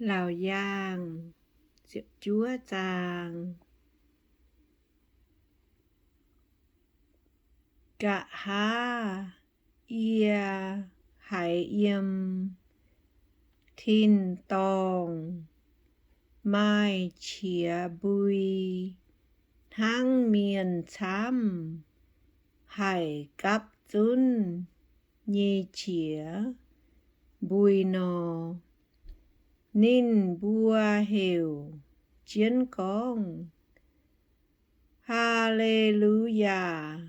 Lào Giang, Diệu Chúa Chàng. Cả ha, ia, hải yêm, thiên tòng, mai chìa bùi, tháng miền chám, hải cắp dún, nhì chìa, bùi nò, nín bùa hiểu, chiến công. Hallelujah,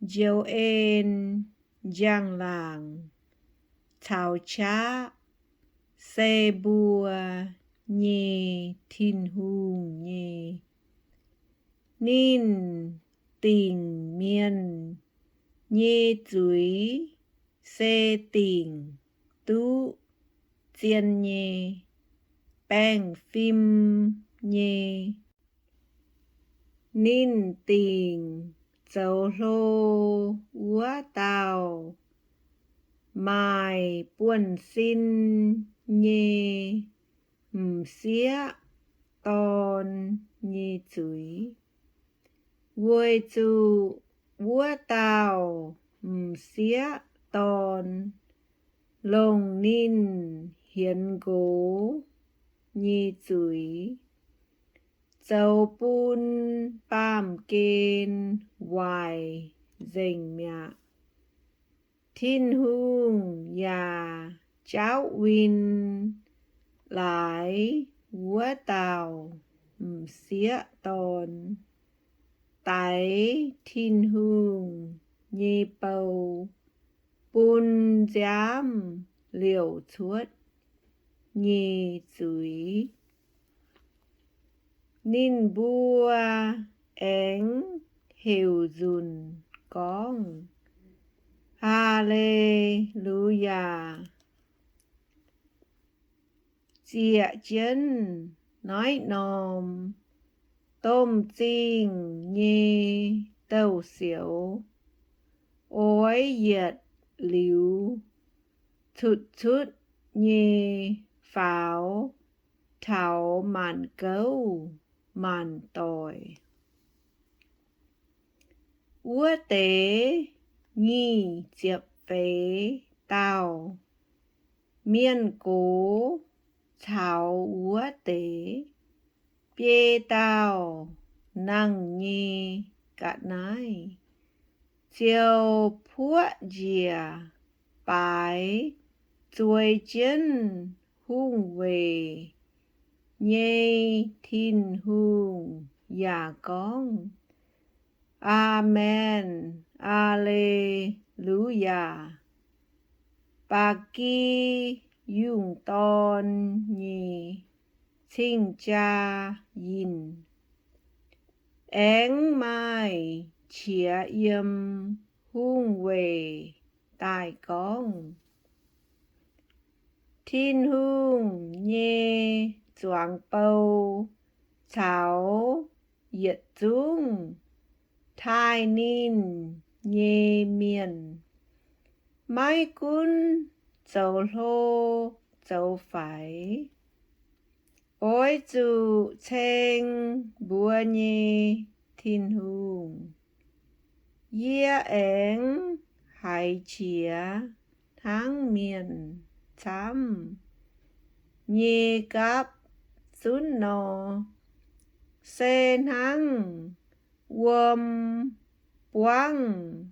diệu ên, giang làng, thảo chá, xe bùa, nhì thiên hùng nhì. Nín tình miên, nhì chuối, xe tình, tú, chiên nhì, bang phim nhì. Nín tình, dấu lô, úa tàu, mai buồn xin nhì, xía, ton nhì chuối. Vui chu, úa tàu, xía, ton, lồng nín, hiến gố, nhì chuối. Dâu bún bàm kên hoài dành mẹ. Thiên hương nhà cháu win lại vua tàu xía tòn. Tại thiên hương nhì bầu bún giám liều chuốt nhì chuối. Nín bùa én hiểu dùn con. Hallelujah. Dịa chân nói nòm, tôm chiên nhê tàu xỉu. Ôi diệt liu, thụt thụt nhê pháo, thảo màn cấu, màn tỏi. Úa tế, nghi diệp phế, tàu. Miên cố, thảo úa tế. Bê tàu, năng nhê, cả nái. Chiều phúa dìa, bái, chuối chân, hung về. Nhê thiên hương, dạ con. Amen, Alleluia. Bà kỳ dùng tôn nhì, xin cha yin. Én mai chìa yếm hung về tài con. Thiên hương nhê doang bầu, cháu yết dung. Thai nín nhê miền. Mai cún dấu lô dấu phải. Ôi chú chênh bùa nhê thiên hùng. Yê én hải chìa tháng miền chám. Nhê cáp xuống nò. Sen hăng Wom quang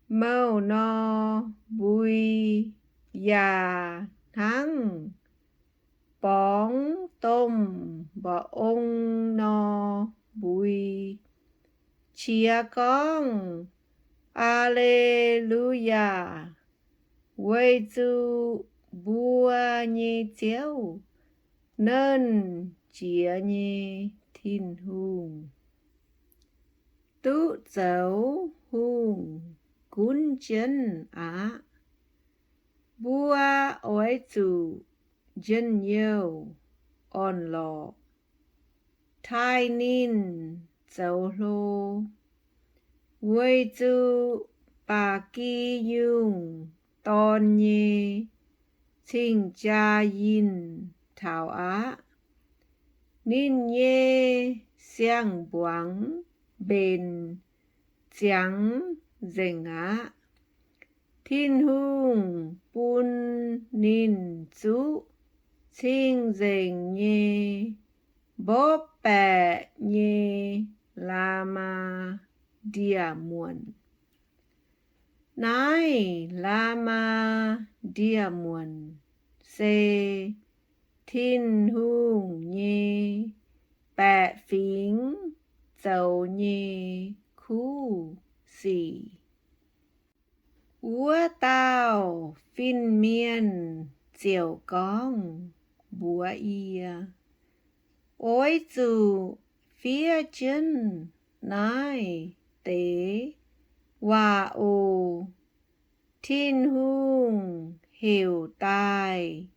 màu no bùi già thắng bóng tôm và ông no bùi chia con. Alleluia. Quay chú bùa nhé chéo nên chia nhé thiên hùng. Tú dấu hùng cún chân á. Bùa ôi chủ dân nhiều on lọ. Thai nín dấu lô. Quay chú bà kỳ dùng tôn nhê. Xin cha yin thảo á nín nhê xiang buông bền chẳng dành á thiên hùng bún nín chú xin dành nhê bóp bẹ nhê lama dia muôn nai lama dia muôn se thiên hùng nhê bẹ phính dầu nhê khu xì úa tao phiên miên chiều con búa ia ôi dù phía chân nai tế hòa ô thiên hùng hiểu tai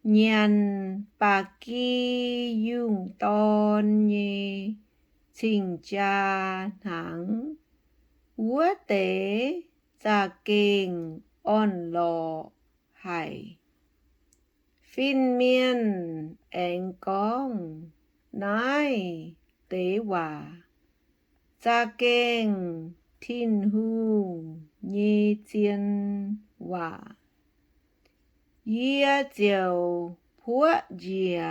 nhàn bà kỳ dùng ton nhê trình cha thắng úa tế ra kênh on lò hải phiên miên anh con nai tế hòa ra kênh thiên hùng nhê chiên hòa yê chiều phúa dìa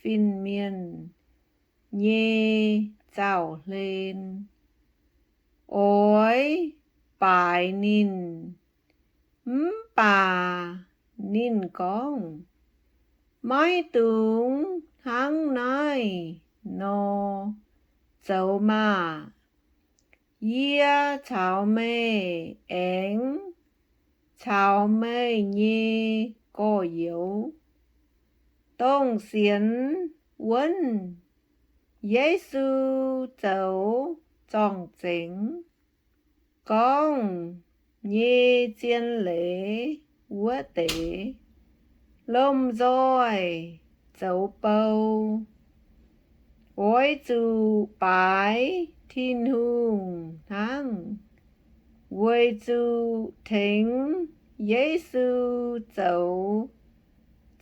phiên miên nhê chào lên ôi bài nín bà nín con mái tướng tháng nay nó dấu mà yê chào mê anh chào mê nhê có yếu tông xiến quân Giê-xu dấu trọng chính con nhê chiên lễ úa tế lông rồi dấu bầu ôi chú bái thiên hùng thắng ôi chú thính Giê-xu dấu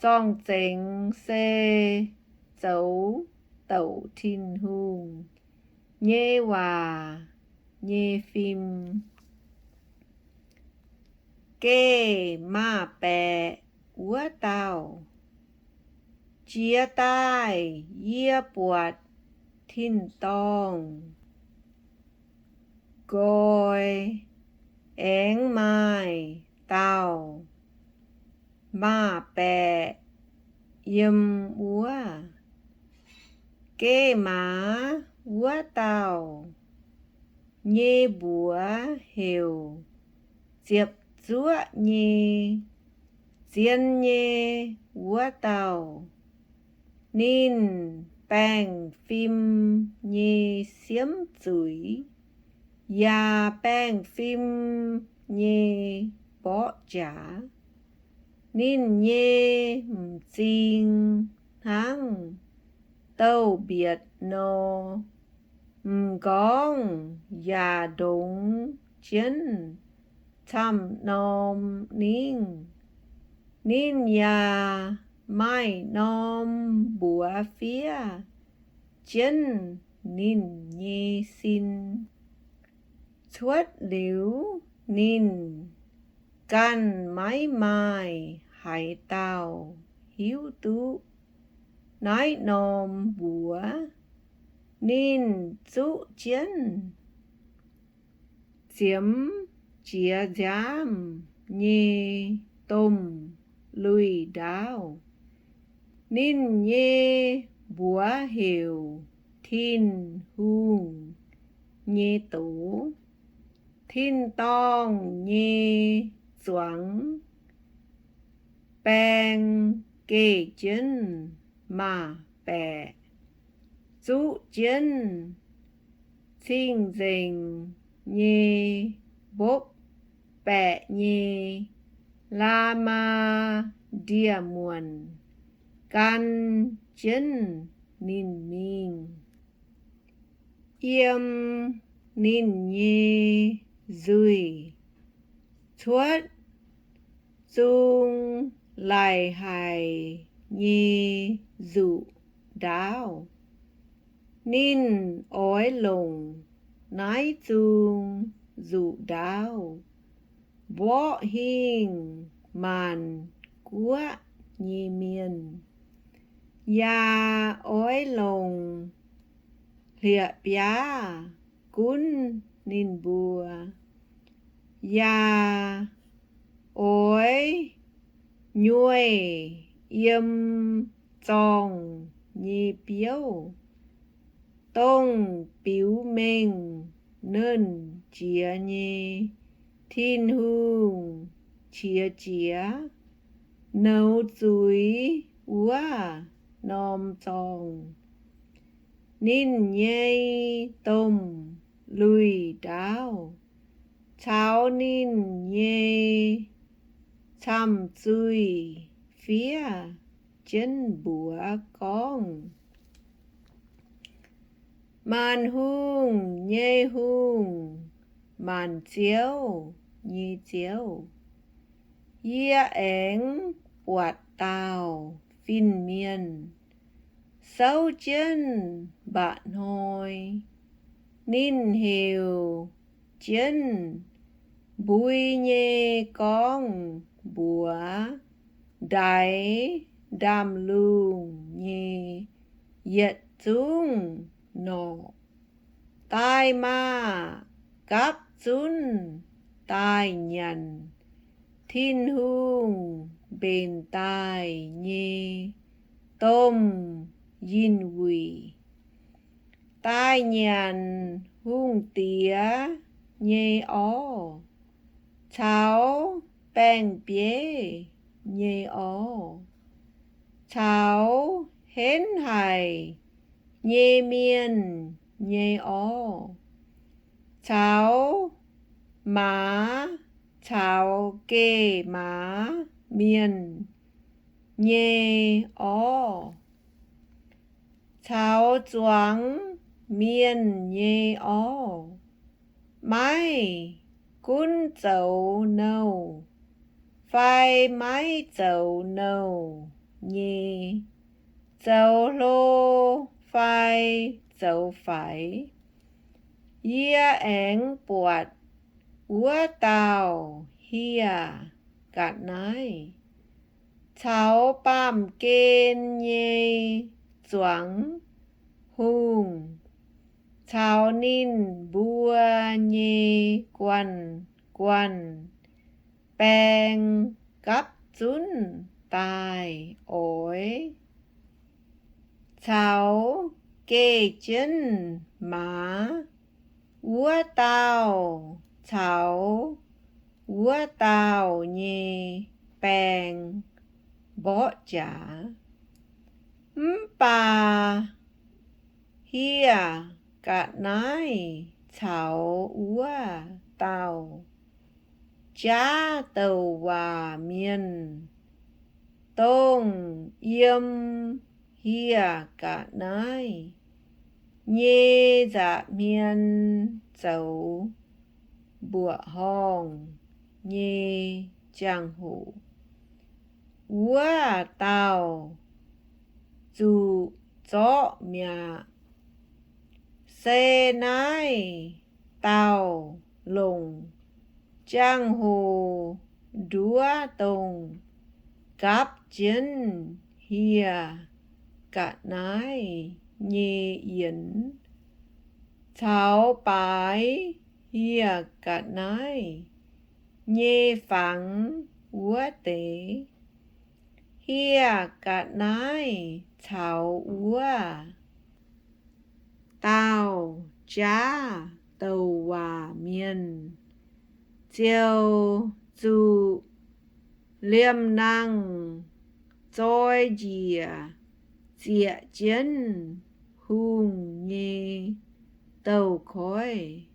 trọng chính xe dấu tẩu thiên hùng nhê hòa nhê phim kê ma bẹ úa tao chia tai yê buột thiên tông gọi én mai tao ma bẹ yêm úa kê má úa tao nhê búa hiểu diệp chúa nhê diên nhê úa tao nín bèng phim nhê xiếm chửi ya bèng phim nhê bỏ trả nín nhê chinh thắng tâu biệt nô con ya đúng chiến chăm nom nín nín ya mai nom búa phía chiến nín nhê xin xuất liễu nín can mãi mai hải tao hiếu tú nói nom búa nín chú chiến chiếm chia giám nhê tôm lùi đáo nín nhê búa hiểu thiên hùng nhê tổ thiên tông nhê doãn bèng kê chân mà bè chú chân xin dình nhê bốp bẹ nhê lama dia muôn can chân nín minh yêm nín nhê dùi thuất dung lại hài nhê dụ đáo. Nín ói lùng nái chung dụ đáo. Bó hình màn của nhê miên. Ya ói lùng lịa bia cún nín bùa. Ya ói nhuê yếm chong nhê biếu. Tông biếu mình nên chia nhê. Thiên hương chia chia. Nấu chuối úa nòm chong. Nín nhê tôm lùi đáo. Cháo nín nhê chăm chui phía chân bùa con. Màn hung nhê hung màn chiếu nhê chiếu. Yê ánh quạt tàu phìn miên. Sáu chân bạn hồi nín hiểu chân bùi nhê con bùa. Đáy đam lung nhê yết chung nọ. Tai ma cáp chun tai nhằn. Thiên hương bên tai nhê tôm yin quỷ. Tai nhằn hung tía nhê ó. Cháo bèn bế nhê ó. Cháo hến hải nhê miên nhê ó. Cháo má cháo kê má miên nhê ó. Cháo choáng miên nhê ó. Mai cún chấu nâu. Phai mái chấu nâu nhê. Chấu lô phai chấu phải. Yê ánh bọt úa tàu hìa gạt nái. Cháo bàm kên nhê choáng hung. Cháo nín bùa nhê quần quần. Bèn cắp chun tai ói. Cháo kê chân má úa tàu. Cháo úa tàu nhê bèn bỏ trả. Bà hìa gạt nái cháo úa tàu. Chá tàu hòa miên. Tông yếm hìa gạt nái. Nhê dạ miên chấu bùa hong nhê chang hủ. Úa tàu dù chó mẹ. Xe nái tàu lùng. Chang hồ đúa tông. Cáp chân hìa gạt nái nhê yến. Cháo bái hìa gạt nái nhê phẳng úa tế. Hìa gạt nái cháo úa. Tàu chá tàu hòa miên. Chiều dù liêm năng choi dìa dịa chân hung nhê tàu khói.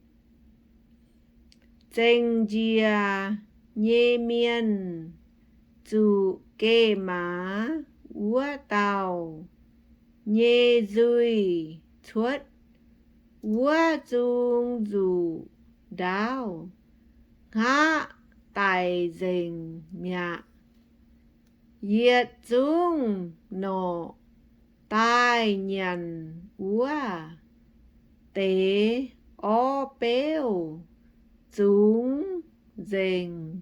Chênh dìa nhê miên dù kê má úa tàu. Nhê dùi chuất úa chung dù đáo. Ngã tài dình mẹ. Diệt dung nọ tai nhằn úa tế o bêu chúng dình